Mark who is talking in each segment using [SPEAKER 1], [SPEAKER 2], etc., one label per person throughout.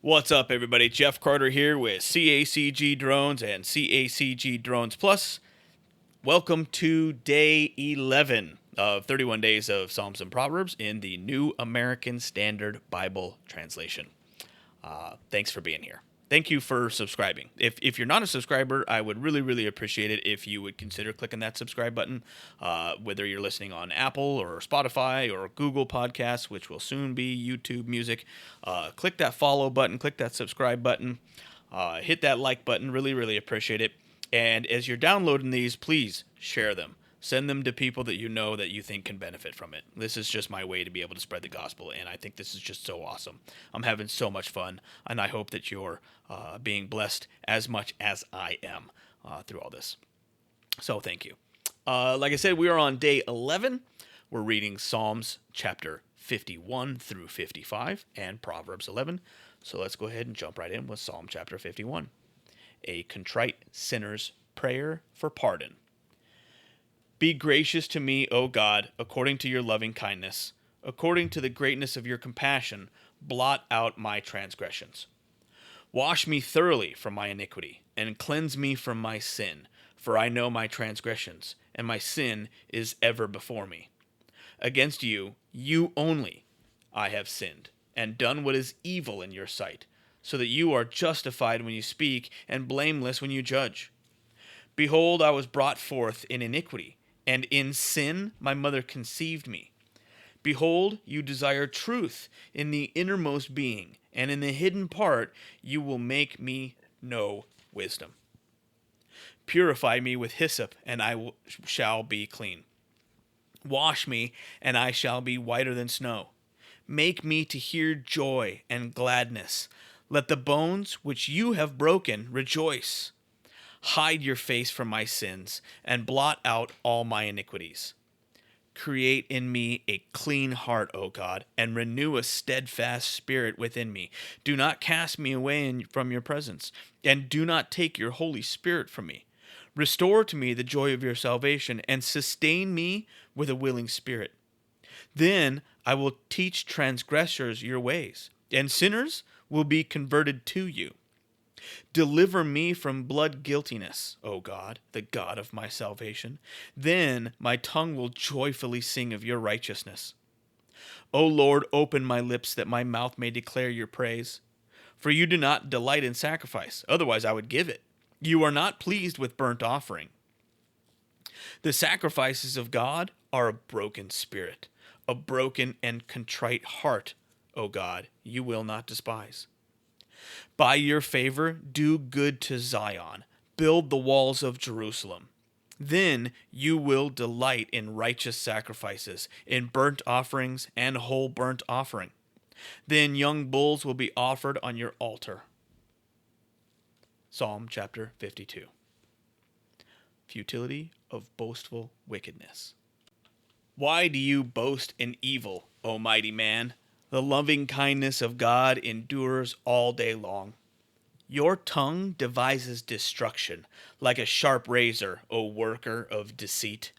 [SPEAKER 1] What's up, everybody? Jeff Carter here with CACG Drones and CACG Drones Plus. Welcome to day 11 of 31 days of Psalms and Proverbs in the New American Standard Bible Translation. Thanks for being here. Thank you for subscribing. If you're not a subscriber, I would really appreciate it if you would consider clicking that subscribe button, whether you're listening on Apple or Spotify or Google Podcasts, which will soon be YouTube Music. Click that follow button, click that subscribe button, hit that like button. Really appreciate it. And as you're downloading these, please share them. Send them to people that you know that you think can benefit from it. This is just my way to be able to spread the gospel, and I think this is just so awesome. I'm having so much fun, and I hope that you're being blessed as much as I am through all this. So thank you. Like I said, we are on day 11. We're reading Psalms chapter 51 through 55 and Proverbs 11. So let's go ahead and jump right in with Psalm chapter 51. A contrite sinner's prayer for pardon. Be gracious to me, O God, according to your loving kindness. According to the greatness of your compassion, blot out my transgressions. Wash me thoroughly from my iniquity, and cleanse me from my sin, for I know my transgressions, and my sin is ever before me. Against you, you only, I have sinned, and done what is evil in your sight, so that you are justified when you speak, and blameless when you judge. Behold, I was brought forth in iniquity, and in sin my mother conceived me. Behold, you desire truth in the innermost being, and in the hidden part you will make me know wisdom. Purify me with hyssop, and I shall be clean. Wash me, and I shall be whiter than snow. Make me to hear joy and gladness. Let the bones which you have broken rejoice. Hide your face from my sins, and blot out all my iniquities. Create in me a clean heart, O God, and renew a steadfast spirit within me. Do not cast me away from your presence, and do not take your Holy Spirit from me. Restore to me the joy of your salvation, and sustain me with a willing spirit. Then I will teach transgressors your ways, and sinners will be converted to you. Deliver me from blood guiltiness, O God, the God of my salvation. Then my tongue will joyfully sing of your righteousness. O Lord, open my lips that my mouth may declare your praise. For you do not delight in sacrifice, otherwise I would give it. You are not pleased with burnt offering. The sacrifices of God are a broken spirit, a broken and contrite heart, O God, you will not despise. By your favor, do good to Zion. Build the walls of Jerusalem. Then you will delight in righteous sacrifices, in burnt offerings and whole burnt offering. Then young bulls will be offered on your altar. Psalm chapter 52. Futility of boastful wickedness. Why do you boast in evil, O mighty man? The loving kindness of God endures all day long. Your tongue devises destruction, like a sharp razor, O worker of deceit.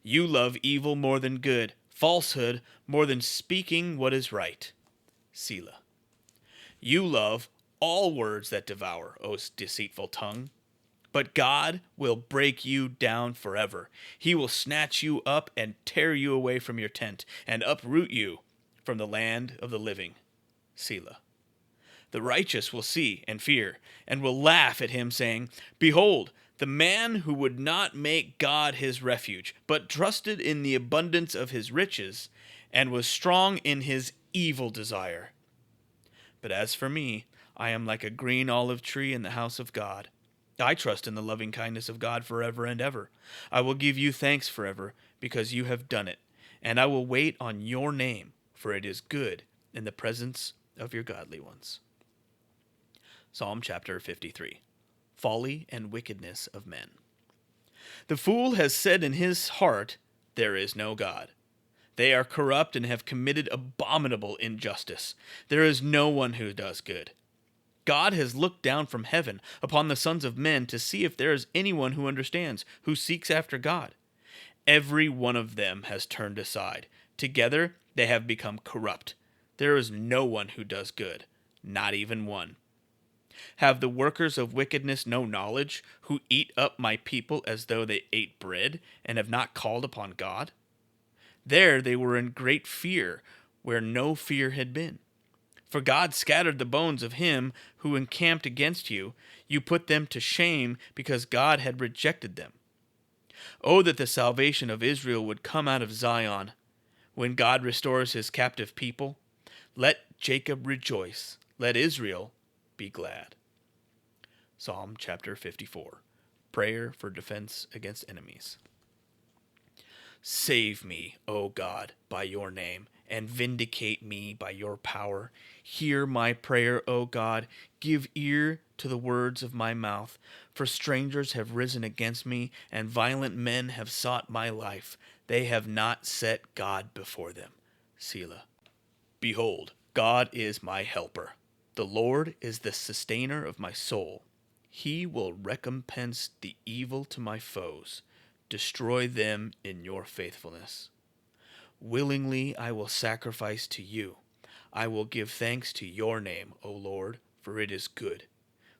[SPEAKER 1] You love evil more than good, falsehood more than speaking what is right. Selah. You love all words that devour, O deceitful tongue. But God will break you down forever. He will snatch you up and tear you away from your tent, and uproot you from the land of the living. Selah. The righteous will see and fear, and will laugh at him, saying, Behold, the man who would not make God his refuge, but trusted in the abundance of his riches, and was strong in his evil desire. But as for me, I am like a green olive tree in the house of God. I trust in the loving kindness of God forever and ever. I will give you thanks forever, because you have done it, and I will wait on your name, for it is good in the presence of your godly ones. Psalm chapter 53. Folly and wickedness of men. The fool has said in his heart, There is no God. They are corrupt and have committed abominable injustice. There is no one who does good. God has looked down from heaven upon the sons of men to see if there is anyone who understands, who seeks after God. Every one of them has turned aside. Together they have become corrupt. There is no one who does good. not even one. Have the workers of wickedness no knowledge, who eat up my people as though they ate bread, and have not called upon God? There they were in great fear, where no fear had been. For God scattered the bones of him who encamped against you. You put them to shame, because God had rejected them. Oh, that the salvation of Israel would come out of Zion. When God restores his captive people, let Jacob rejoice, let Israel be glad. Psalm chapter 54. Prayer for defense against enemies. Save me, O God, by your name, and vindicate me by your power. Hear my prayer, O God. Give ear to the words of my mouth. For strangers have risen against me, and violent men have sought my life. They have not set God before them. Selah. Behold, God is my helper. The Lord is the sustainer of my soul. He will recompense the evil to my foes. Destroy them in your faithfulness. Willingly I will sacrifice to you. I will give thanks to your name, O Lord, for it is good.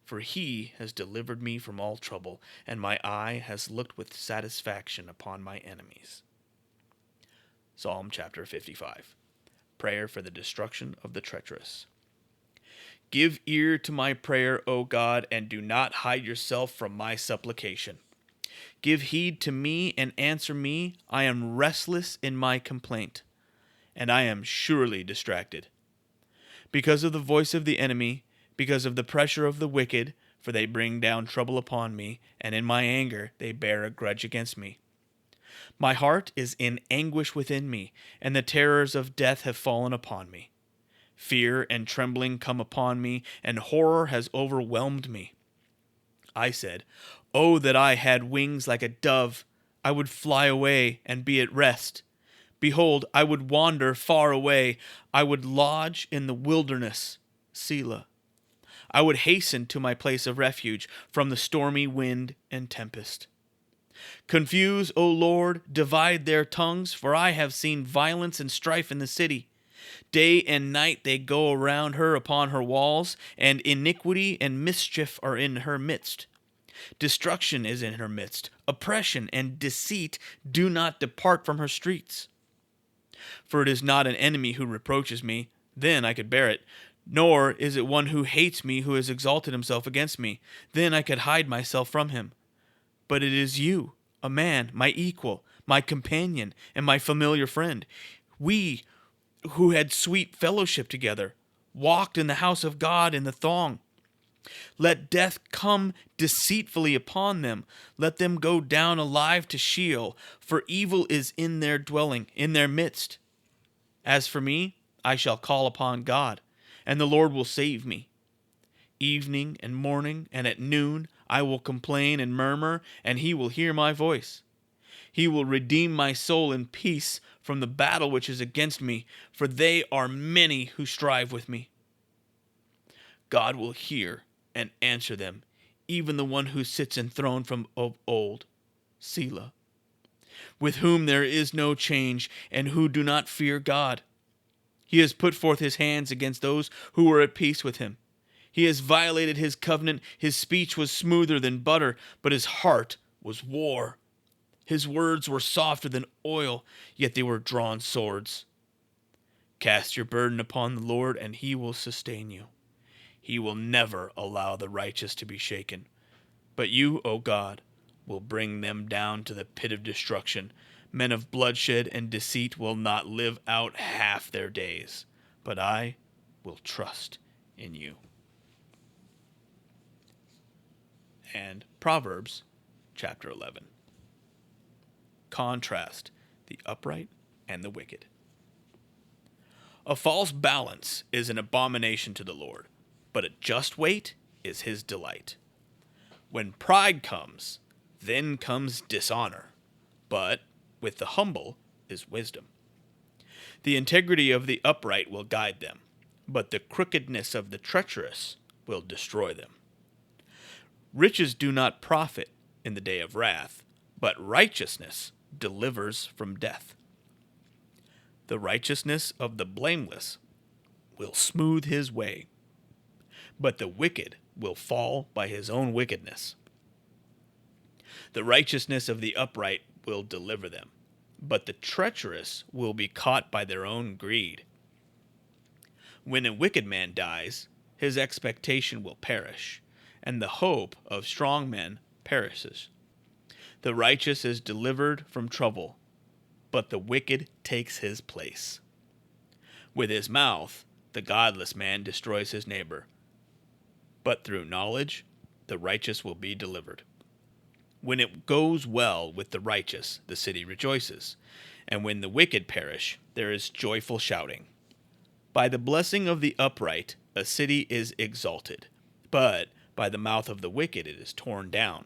[SPEAKER 1] For he has delivered me from all trouble, and my eye has looked with satisfaction upon my enemies. Psalm chapter 55. Prayer for the destruction of the treacherous. Give ear to my prayer, O God, and do not hide yourself from my supplication. Give heed to me and answer me. I am restless in my complaint, and I am surely distracted. Because of the voice of the enemy, because of the pressure of the wicked, for they bring down trouble upon me, and in my anger they bear a grudge against me. My heart is in anguish within me, and the terrors of death have fallen upon me. Fear and trembling come upon me, and horror has overwhelmed me. I said, Oh, that I had wings like a dove! I would fly away and be at rest. Behold, I would wander far away. I would lodge in the wilderness. Selah. I would hasten to my place of refuge from the stormy wind and tempest. Confuse, O Lord, divide their tongues, for I have seen violence and strife in the city. Day and night they go around her upon her walls, and iniquity and mischief are in her midst. Destruction is in her midst. Oppression and deceit do not depart from her streets. For it is not an enemy who reproaches me, then I could bear it. Nor is it one who hates me who has exalted himself against me, then I could hide myself from him. But it is you, a man, my equal, my companion, and my familiar friend. We who had sweet fellowship together, walked in the house of God in the thong. Let death come deceitfully upon them. Let them go down alive to Sheol, for evil is in their dwelling, in their midst. As for me, I shall call upon God, and the Lord will save me. Evening and morning and at noon I will complain and murmur, and he will hear my voice. He will redeem my soul in peace from the battle which is against me, for they are many who strive with me. God will hear and answer them, even the one who sits enthroned from of old, Selah, with whom there is no change, and who do not fear God. He has put forth his hands against those who were at peace with him. He has violated his covenant. His speech was smoother than butter, but his heart was war. His words were softer than oil, yet they were drawn swords. Cast your burden upon the Lord, and he will sustain you. He will never allow the righteous to be shaken. But you, O God, will bring them down to the pit of destruction. Men of bloodshed and deceit will not live out half their days, but I will trust in you. And Proverbs chapter 11. Contrast the upright and the wicked. A false balance is an abomination to the Lord, but a just weight is his delight. When pride comes, then comes dishonor, but with the humble is wisdom. The integrity of the upright will guide them, but the crookedness of the treacherous will destroy them. Riches do not profit in the day of wrath, but righteousness delivers from death. The righteousness of the blameless will smooth his way, but the wicked will fall by his own wickedness. The righteousness of the upright will deliver them, but the treacherous will be caught by their own greed. When a wicked man dies, his expectation will perish, and the hope of strong men perishes. The righteous is delivered from trouble, but the wicked takes his place. With his mouth, the godless man destroys his neighbor, but through knowledge, the righteous will be delivered. When it goes well with the righteous, the city rejoices, and when the wicked perish, there is joyful shouting. By the blessing of the upright, a city is exalted, but by the mouth of the wicked it is torn down.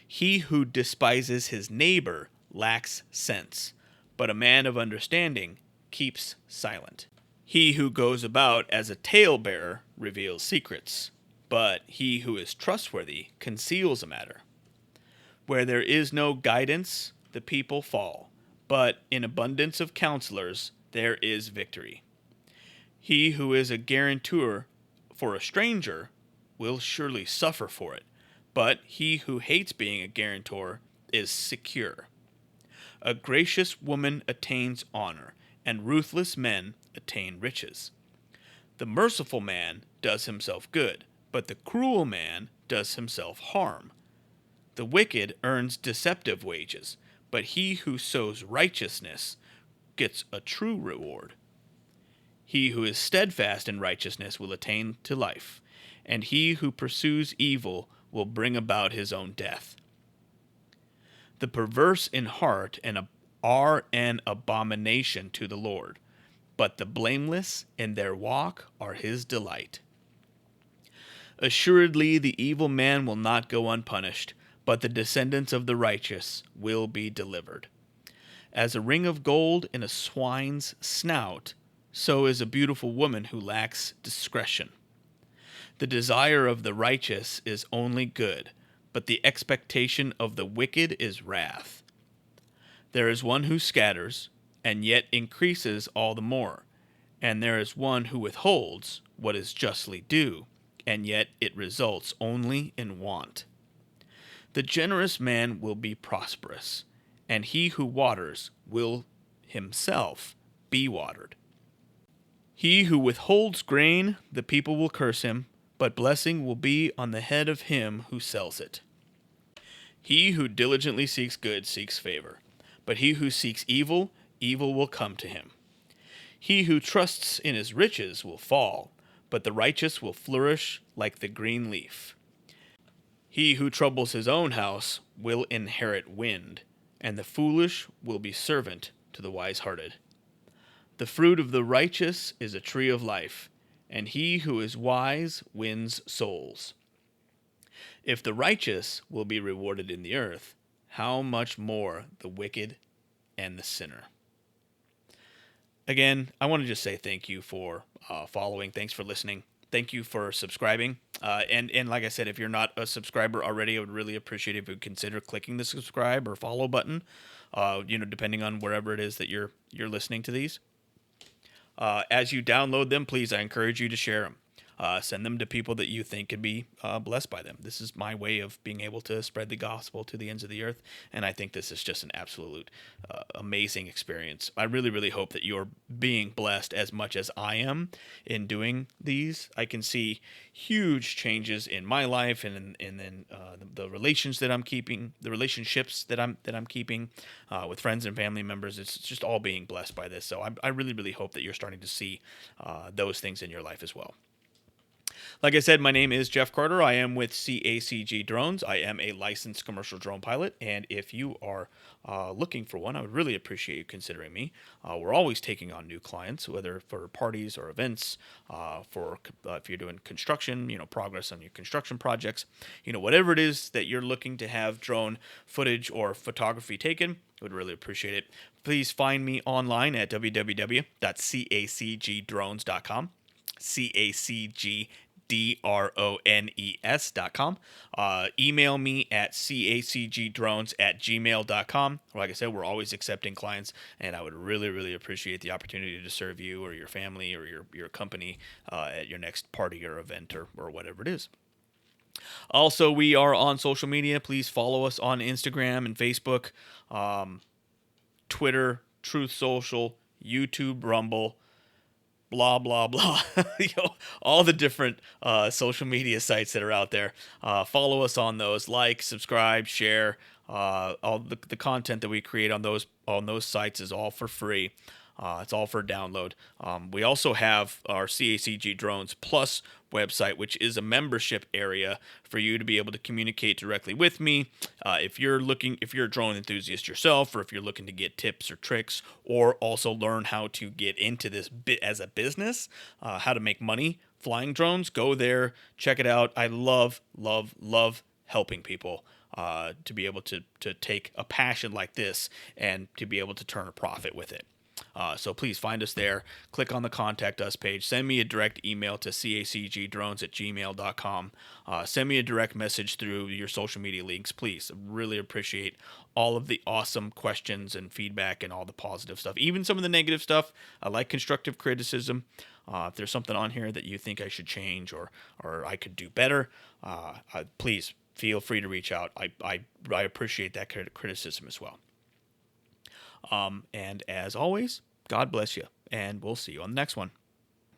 [SPEAKER 1] He who despises his neighbor lacks sense, but a man of understanding keeps silent. He who goes about as a talebearer reveals secrets, but he who is trustworthy conceals a matter. Where there is no guidance, the people fall, but in abundance of counselors there is victory. He who is a guarantor for a stranger will surely suffer for it, but he who hates being a guarantor is secure. A gracious woman attains honor, and ruthless men attain riches. The merciful man does himself good, but the cruel man does himself harm. The wicked earns deceptive wages, but he who sows righteousness gets a true reward. He who is steadfast in righteousness will attain to life, and he who pursues evil will bring about his own death. The perverse in heart are an abomination to the Lord, but the blameless in their walk are his delight. Assuredly, the evil man will not go unpunished, but the descendants of the righteous will be delivered. As a ring of gold in a swine's snout, so is a beautiful woman who lacks discretion. The desire of the righteous is only good, but the expectation of the wicked is wrath. There is one who scatters, and yet increases all the more, and there is one who withholds what is justly due, and yet it results only in want. The generous man will be prosperous, and he who waters will himself be watered. He who withholds grain, the people will curse him, but blessing will be on the head of him who sells it. He who diligently seeks good seeks favor, but he who seeks evil, evil will come to him. He who trusts in his riches will fall, but the righteous will flourish like the green leaf. He who troubles his own house will inherit wind, and the foolish will be servant to the wise-hearted. The fruit of the righteous is a tree of life, and he who is wise wins souls. If the righteous will be rewarded in the earth, how much more the wicked and the sinner. Again, I want to just say thank you for following. Thanks for listening. Thank you for subscribing. And like I said, if you're not a subscriber already, I would really appreciate it if you would consider clicking the subscribe or follow button, depending on wherever it is that you're listening to these. As you download them, please, I encourage you to share them. Send them to people that you think could be blessed by them. This is my way of being able to spread the gospel to the ends of the earth, and I think this is just an absolute amazing experience. I really, really hope that you're being blessed as much as I am in doing these. I can see huge changes in my life and in the relationships that I'm keeping with friends and family members. It's just all being blessed by this. So I really, really hope that you're starting to see those things in your life as well. Like I said, my name is Jeff Carter. I am with CACG Drones. I am a licensed commercial drone pilot, and if you are looking for one, I would really appreciate you considering me. We're always taking on new clients, whether for parties or events, if you're doing construction, progress on your construction projects, whatever it is that you're looking to have drone footage or photography taken, I would really appreciate it. Please find me online at www.cacgdrones.com. CACG drones.com. Email me at cacgdrones@gmail.com. Like I said, we're always accepting clients, and I would really, really appreciate the opportunity to serve you or your family or your company at your next party or event or whatever it is. Also, we are on social media. Please follow us on Instagram and Facebook, Twitter, Truth Social, YouTube, Rumble, blah blah blah. All the different social media sites that are out there. Follow us on those. Like, subscribe, share. All the content that we create on those sites is all for free. It's all for download. We also have our CACG Drones Plus website, which is a membership area for you to be able to communicate directly with me. If you're a drone enthusiast yourself, or if you're looking to get tips or tricks, or also learn how to get into this bit as a business, how to make money flying drones, go there, check it out. I love helping people to be able to take a passion like this and to be able to turn a profit with it. So please find us there. Click on the Contact Us page. Send me a direct email to cacgdrones@gmail.com. Send me a direct message through your social media links, please. I really appreciate all of the awesome questions and feedback and all the positive stuff. Even some of the negative stuff. I like constructive criticism. If there's something on here that you think I should change or I could do better, please feel free to reach out. I appreciate that criticism as well. And as always, God bless you, and we'll see you on the next one.